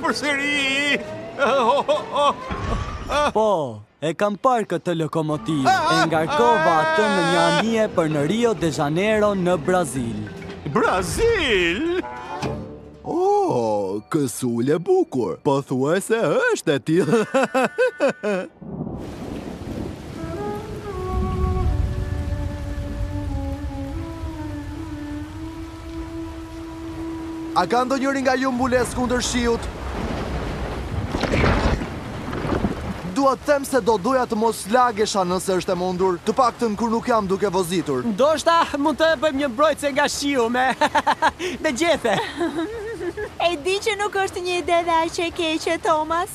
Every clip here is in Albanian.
përsëri. Po, e kam parë këtë lokomotivë. E ngarkova atë në një anije për në Rio de Janeiro në Brazil. Brazil? Oh, kësull e bukur. Po thuaj se është e tillë. A ka ndonjëri nga ju mbules kundër shiut? Dua të them se do doja të mos lagesha nëse është e mundur, të paktën kur nuk jam duke vozitur. Ndoshta mund të bëjmë një mbrojtëse nga shiu me gjethe. E di që nuk është një ide dhe aq e keqe, Thomas.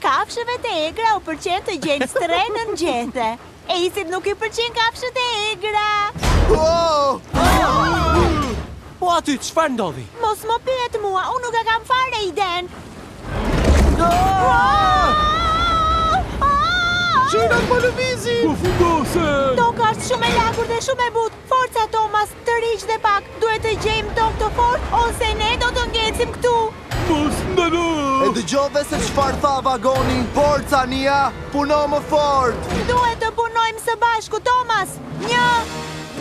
Kafshëve të egra u pëlqen të gjejnë stren në gjethe. Acit nuk i pëlqen kafshët e egra. Po aty, çfarë ndodhi? Mos më pyet mua, unë nuk e kam fare iden. Gjinat më lëvizi! Po fundosen! Toka është shumë e lagur dhe shumë e butë. Forca, Thomas, të riq dhe pak. Duhet të gjejmë tokë të fort, ose ne do të ngecim këtu. Mos ndalo! E dëgjove se çfarë tha vagoni? Forca, Nia, puno më fort! Duhet të punojmë së bashku, Thomas. 1,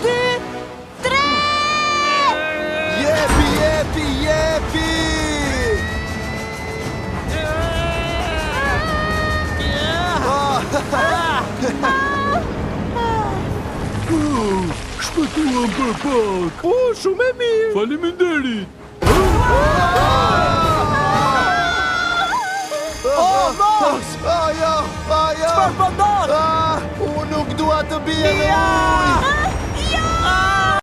2, 3! Jepi, jepi, jepi! Shpëtuam për pak! Po, shumë e mirë! Faleminderit! Mos! Ajo! Çfarë po ndodh? Unë nuk dua të bie në ujë!